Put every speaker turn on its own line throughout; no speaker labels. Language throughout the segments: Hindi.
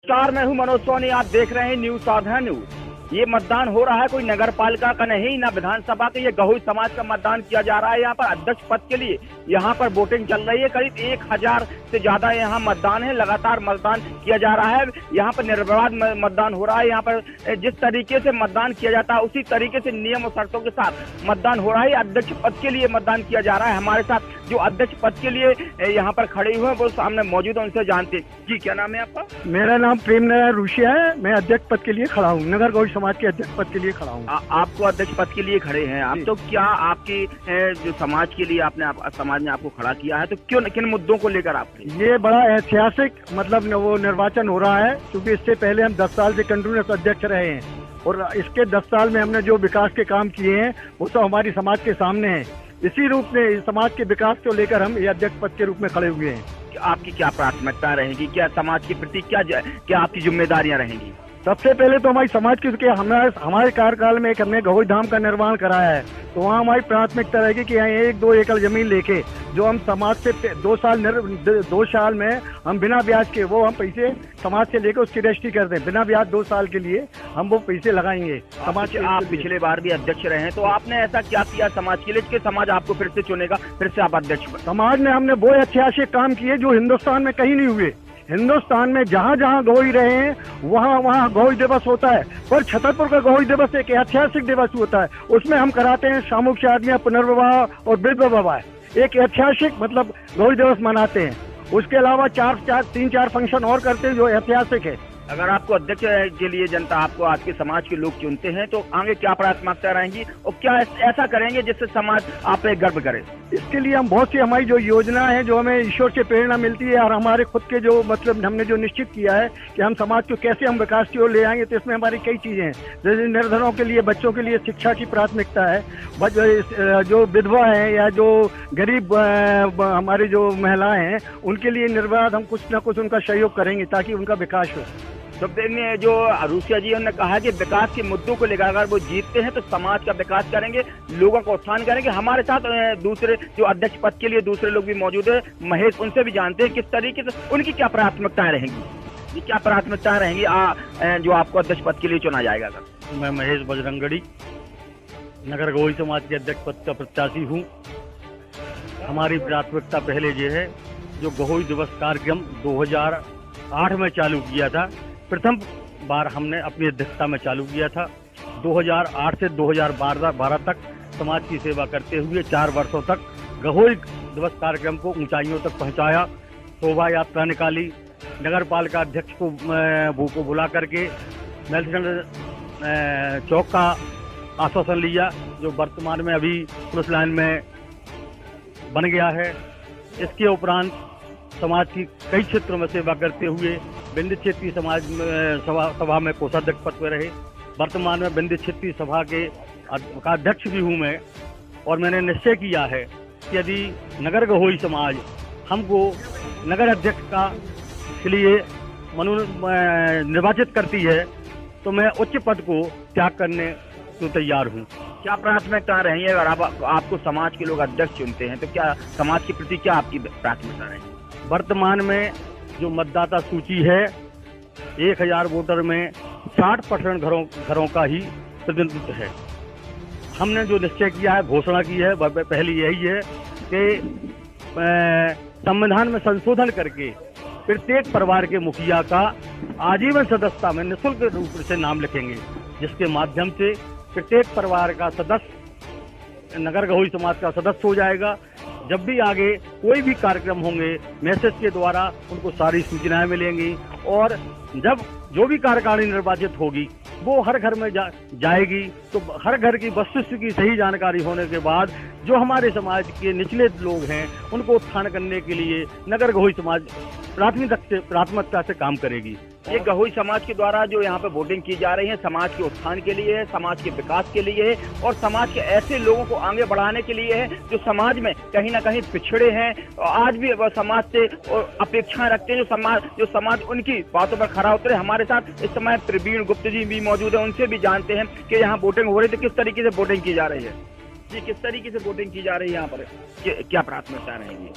नमस्कार, मैं हूं मनोज सोनी। आप देख रहे हैं न्यूज साधा न्यूज। ये मतदान हो रहा है कोई नगर पालिका का नहीं, ना विधानसभा का। ये गहोई समाज का मतदान किया जा रहा है। यहाँ पर अध्यक्ष पद के लिए यहाँ पर वोटिंग चल रही है। करीब 1000 से ज्यादा यहाँ मतदान है। लगातार मतदान किया जा रहा है। यहाँ पर निर्विवाद मतदान हो रहा है। यहाँ पर जिस तरीके से मतदान किया जाता है उसी तरीके से नियम और शर्तों के साथ मतदान हो रहा है। अध्यक्ष पद के लिए मतदान किया जा रहा है। हमारे साथ जो अध्यक्ष पद के लिए यहाँ पर खड़े हुए हैं वो सामने मौजूद है, उनसे जानते हैं। जी, क्या नाम है आपका?
मेरा नाम प्रेम नारायण रुशिया है। मैं अध्यक्ष पद के लिए खड़ा हूँ, नगर गौड़ समाज के अध्यक्ष पद के लिए खड़ा हूँ।
आपको अध्यक्ष पद के लिए खड़े हैं आप, तो क्या आपके जो समाज के लिए समाज ने आपको खड़ा किया है, तो क्यों, किन मुद्दों को लेकर आप?
ये बड़ा ऐतिहासिक मतलब वो निर्वाचन हो रहा है, क्योंकि इससे पहले हम 10 साल से कंटिन्यूअस अध्यक्ष रहे हैं और इसके 10 साल में हमने जो विकास के काम किए हैं वो तो हमारी समाज के सामने है। इसी रूप में समाज के विकास को लेकर हम ये अध्यक्ष पद के रूप में खड़े हुए हैं।
आपकी क्या प्राथमिकता रहेगी? क्या समाज के प्रति क्या आपकी जिम्मेदारियां रहेंगी?
सबसे पहले तो हमारी समाज की हमारे कार्यकाल में एक हमने गहोई धाम का निर्माण कराया है, तो वहाँ हमारी प्राथमिकता रहेगी कि यहाँ 1-2 एकड़ जमीन लेके जो हम समाज से 2 साल में हम बिना ब्याज के वो हम पैसे समाज से लेकर उसकी रजिस्ट्री कर दें। बिना ब्याज 2 साल के लिए हम वो पैसे लगाएंगे समाज के।
आप पिछले बार भी अध्यक्ष रहे हैं, तो आपने ऐसा क्या किया समाज के लिए कि समाज आपको फिर से चुनेगा, फिर से आप अध्यक्ष?
समाज ने हमने वो ऐतिहासिक काम किए जो हिंदुस्तान में कहीं नहीं हुए। हिंदुस्तान में जहाँ जहाँ गहोई रहे हैं वहाँ गहोई दिवस होता है, पर छतरपुर का गहोई दिवस एक ऐतिहासिक दिवस होता है। उसमें हम कराते हैं सामूहिक शादियां, पुनर्विवाह और विधवा विवाह। एक ऐतिहासिक मतलब गहोई दिवस मनाते हैं। उसके अलावा 3-4 फंक्शन और करते हैं जो ऐतिहासिक है।
अगर आपको अध्यक्ष के लिए जनता आपको आपके समाज के लोग चुनते हैं तो आगे क्या प्राथमिकता रहेंगी और क्या ऐसा करेंगे जिससे समाज आप पे गर्व करे?
इसके लिए हम बहुत सी हमारी जो योजना है, जो हमें ईश्वर से प्रेरणा मिलती है और हमारे खुद के जो मतलब हमने जो निश्चित किया है कि हम समाज को कैसे हम विकास की ओर ले आएंगे, तो इसमें हमारी कई चीजें हैं। जैसे निर्धनों के लिए, बच्चों के लिए शिक्षा की प्राथमिकता है। जो विधवा है या जो गरीब हमारी जो महिलाएं हैं उनके लिए निर्बाध हम कुछ न कुछ उनका सहयोग करेंगे ताकि उनका विकास हो।
तो जो रुशिया जी ने कहा कि विकास के मुद्दों को लेकर अगर वो जीतते हैं तो समाज का विकास करेंगे, लोगों का उत्थान करेंगे। हमारे साथ दूसरे जो अध्यक्ष पद के लिए दूसरे लोग भी मौजूद है, महेश, उनसे भी जानते हैं किस तरीके से उनकी क्या प्राथमिकताएं रहेंगी। ये क्या प्राथमिकताएं रहेंगी जो आपको अध्यक्ष पद के लिए चुना जाएगा?
मैं महेश बजरंगड़ी नगर गहोई समाज के अध्यक्ष पद का प्रत्याशी हूँ। हमारी प्राथमिकता पहले ये है, जो गहोई दिवस कार्यक्रम 2008 में चालू किया था, प्रथम बार हमने अपनी अध्यक्षता में चालू किया था। 2008 से 2012 तक समाज की सेवा करते हुए 4 वर्षों तक गहोई दिवस कार्यक्रम को ऊंचाइयों तक पहुंचाया। शोभा यात्रा निकाली, नगर पालिका अध्यक्ष को बुला करके नेल्सन चौक का आश्वासन लिया, जो वर्तमान में अभी पुलिस लाइन में बन गया है। इसके उपरांत समाज की कई क्षेत्रों में सेवा करते हुए बिंद क्षेत्रीय समाज सभा में कोषाध्यक्ष पद पर रहे। वर्तमान में बिंद क्षेत्रीय सभा के अध्यक्ष भी हूँ मैं, और मैंने निश्चय किया है कि यदि नगर गहोई समाज हमको नगर अध्यक्ष का के लिए निर्वाचित करती है तो मैं उच्च पद को त्याग करने को तैयार हूँ।
क्या प्राथमिकता रही है? अगर आपको समाज के लोग अध्यक्ष चुनते हैं तो क्या समाज के प्रति क्या आपकी प्राथमिकता रहेगी?
वर्तमान में जो मतदाता सूची है, 1000 वोटर में 60% घरों का ही प्रतिनिधित्व है। हमने जो निश्चय किया है, घोषणा की है, वह पहली यही है कि संविधान में संशोधन करके प्रत्येक परिवार के मुखिया का आजीवन सदस्यता में निःशुल्क रूप से नाम लिखेंगे, जिसके माध्यम से प्रत्येक परिवार का सदस्य नगर गहोई समाज का सदस्य हो जाएगा। जब भी आगे कोई भी कार्यक्रम होंगे, मैसेज के द्वारा उनको सारी सूचनाएं मिलेंगी, और जब जो भी कार्यकारिणी निर्वाचित होगी वो हर घर में जाएगी, तो हर घर की वस्तुस्थिति की सही जानकारी होने के बाद जो हमारे समाज के निचले लोग हैं उनको उत्थान करने के लिए नगर गहोई समाज प्राथमिकता से काम करेगी।
ये गहोई समाज के द्वारा जो यहाँ पे वोटिंग की जा रही है, समाज के उत्थान के लिए है, समाज के विकास के लिए है और समाज के ऐसे लोगों को आगे बढ़ाने के लिए है जो समाज में कहीं ना कहीं पिछड़े हैं और आज भी समाज से अपेक्षाएं रखते हैं, जो समाज उनकी बातों पर खरा उतरे। हमारे साथ इस समय प्रवीण गुप्त जी भी मौजूद है, उनसे भी जानते हैं कि यहाँ वोटिंग हो रही है तो किस तरीके से वोटिंग की जा रही है। जी, किस तरीके से वोटिंग की जा रही है यहाँ पर, क्या प्राथमिकता रहेगी?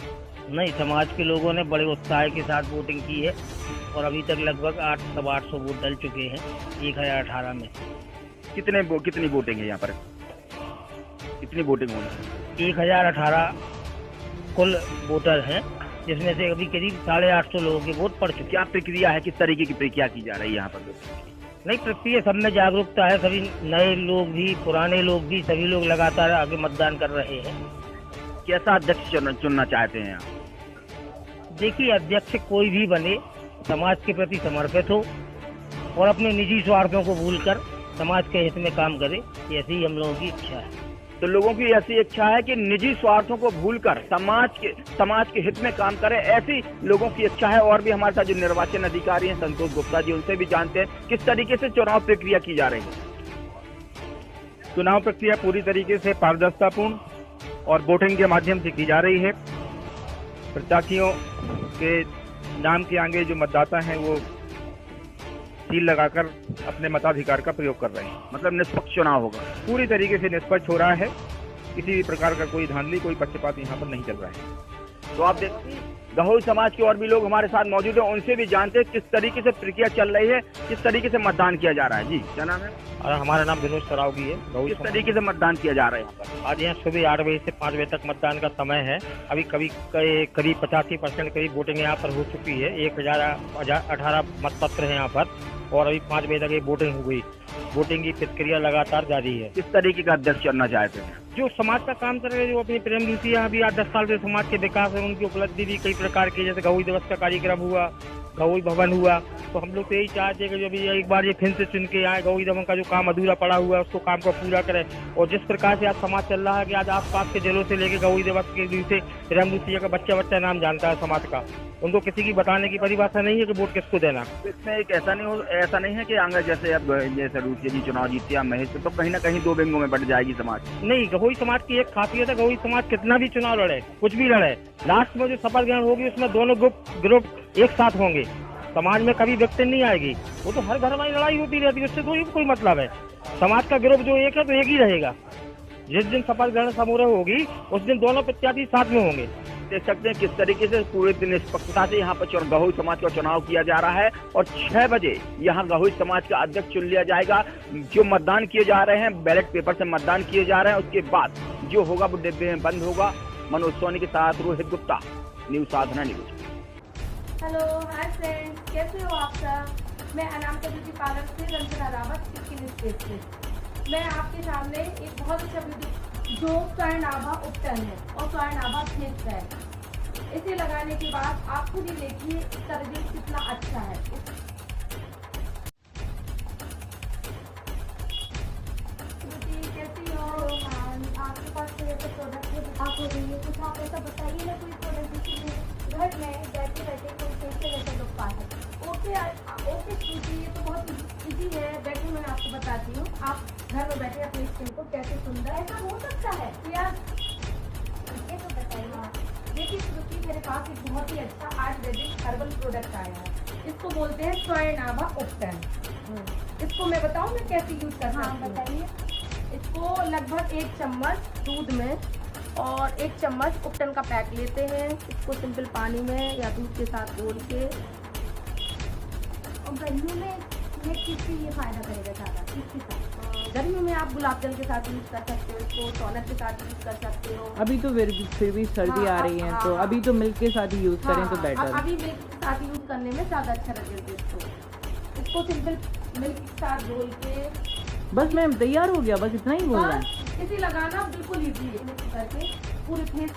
नहीं, समाज के लोगों ने बड़े उत्साह के साथ वोटिंग की है और अभी तक लगभग 800 वोट डल चुके हैं 1018 में।
कितनी वोटिंग है यहाँ पर, कितनी वोटिंग होनी?
1018 कुल वोटर हैं, जिसमें से अभी करीब 850 लोगों के वोट पड़ चुके।
क्या प्रक्रिया है, किस तरीके की प्रक्रिया की जा रही है यहाँ पर?
नहीं, प्रक्रिया सब में जागरूकता है, सभी नए लोग भी पुराने लोग भी सभी लोग लगातार आगे मतदान कर रहे हैं।
कैसा अध्यक्ष चुनना चाहते हैं आप?
देखिए, अध्यक्ष कोई भी बने समाज के प्रति समर्पित हो और अपने निजी स्वार्थों को भूलकर समाज के हित में काम करे, ऐसी ही हम लोगों की इच्छा है।
तो लोगों की ऐसी इच्छा है कि निजी स्वार्थों को भूलकर समाज के हित में काम करें, ऐसी लोगों की इच्छा है। और भी हमारे साथ जो निर्वाचन अधिकारी हैं संतोष गुप्ता जी, उनसे भी जानते हैं किस तरीके से चुनाव प्रक्रिया की जा रही है।
चुनाव प्रक्रिया पूरी तरीके से पारदर्शितापूर्ण और वोटिंग के माध्यम से की जा रही है। प्रत्याशियों के नाम के आगे जो मतदाता हैं वो सील लगाकर अपने मताधिकार का प्रयोग कर रहे हैं।
मतलब निष्पक्ष चुनाव होगा,
पूरी तरीके से निष्पक्ष हो रहा है, किसी भी प्रकार का कोई धांधली कोई पक्षपात यहाँ पर नहीं चल रहा है।
तो आप देखिए, गहोई समाज के और भी लोग हमारे साथ मौजूद हैं, उनसे भी जानते हैं किस तरीके से प्रक्रिया चल रही है, किस तरीके से मतदान किया जा रहा है। जी, क्या नाम है?
हमारा नाम विनोद सरावगी है।
किस तरीके से मतदान किया जा रहा है यहाँ पर?
आज यहाँ सुबह 8 बजे से 5 बजे तक मतदान का समय है। अभी करीब 85% करीब वोटिंग यहाँ पर हो चुकी है। 1018 मतपत्र है यहाँ पर और अभी 5 बजे तक ये वोटिंग हो गई। वोटिंग की प्रक्रिया लगातार जारी है।
किस तरीके का अध्यक्ष चुनना चाहते हैं?
जो समाज का काम कर रहे हैं, जो अपनी प्रेम नीतियाँ अभी 8-10 साल से समाज के विकास है, उनकी उपलब्धि भी कई प्रकार की, जैसे गहोई दिवस का कार्यक्रम हुआ, गहोई भवन हुआ, तो हम लोग तो यही चाहते हैं कि जो भी एक बार ये फिर से चुन के आए, गहोई भवन का जो काम अधूरा पड़ा हुआ है उसको काम को पूरा करें। और जिस प्रकार से आज समाज चल रहा है कि आज आसपास के जिलों से लेकर गहोई दिवस के दिन से रामदूसिया का बच्चा नाम जानता है समाज का, उनको किसी की बताने की परिभाषा नहीं है कि वोट किसको देना।
इसमें एक ऐसा नहीं है कि आगे जैसे अब जैसे रूसिया जी चुनाव जीते या महेश, तो कहीं ना कहीं दो विंगों में बट जाएगी समाज।
नहीं, गहोई समाज की एक खासियत है, गहोई समाज कितना भी चुनाव लड़े, कुछ भी लड़े, लास्ट में जो शपथ ग्रहण होगी उसमें दोनों ग्रुप एक साथ होंगे। समाज में कभी व्यक्ति नहीं आएगी, वो तो हर घर में लड़ाई होती रहती है, उससे तो कोई मतलब है। समाज का ग्रुप जो एक है तो एक ही रहेगा। जिस दिन शपथ ग्रहण समारोह होगी उस दिन दोनों प्रत्याशी साथ में होंगे।
देख सकते हैं किस तरीके से पूरे दिन निष्पक्षता से यहाँ पर गहोई समाज का चुनाव किया जा रहा है और 6 बजे यहाँ गहोई समाज का अध्यक्ष चुन लिया जाएगा। जो मतदान किए जा रहे हैं बैलेट पेपर से मतदान किए जा रहे हैं, उसके बाद जो होगा वो डिब्बे में बंद होगा। मनोज सोनी के साथ रोहित गुप्ता, न्यूज साधना न्यूज।
हेलो, हाय फ्रेंड्स, कैसे हो आप सब? मैं अनामिका ब्यूटी पार्लर से रंजना रावत स्किन स्पेस से। मैं आपके सामने एक बहुत अच्छा ब्यूटी जो स्वयंनाभा उपटन है और स्वयंनाभा फेस है, इसे लगाने के बाद आप खुद ही देखिए इसका रिजल्ट कितना अच्छा है। कैसी हो? आपके पास कोई ऐसा प्रोडक्ट है आप हो रही है कुछ, आप ऐसा बताइए ना, कोई प्रोडक्ट जिससे घर में बैठे बैठे कोई फेशियल ऐसा लुक पा सके। ओके स्वीटी, ये तो बहुत इजी है। बैठे मैं आपको बताती हूँ, आप घर में बैठे अपनी स्किन को कैसे सुंदर ऐसा हो सकता है या ये तो बताइए। देखिए स्वीटी, मेरे पास एक बहुत ही अच्छा आयुर्वेदिक हर्बल प्रोडक्ट आया है, इसको बोलते हैं स्वयंनाभा उपटन। इसको मैं बताऊँ मैं कैसे यूज कर सकती हूँ? बताइए। इसको लगभग 1 चम्मच दूध में और 1 चम्मच उपटन का पैक लेते हैं। इसको सिंपल पानी में या दूध के साथ घोल के, और गर्मियों में ये किसके लिए फायदा करेगा ज़्यादा? किसके साथ? गर्मियों में आप गुलाब जल के साथ यूज कर सकते हो, इसको टॉनर के साथ यूज कर सकते हो।
अभी तो फिर भी सर्दी आ रही है, तो अभी तो मिल्क के साथ ही यूज करें तो बेटर।
अभी मिल्क के साथ यूज करने में ज़्यादा अच्छा लगेगा। इसको सिंपल मिल्क के साथ घोल के
बस मैम तैयार हो गया, बस इतना ही बोलना है।
इसे लगाना बिल्कुल ईजी है, करके पूरे फेस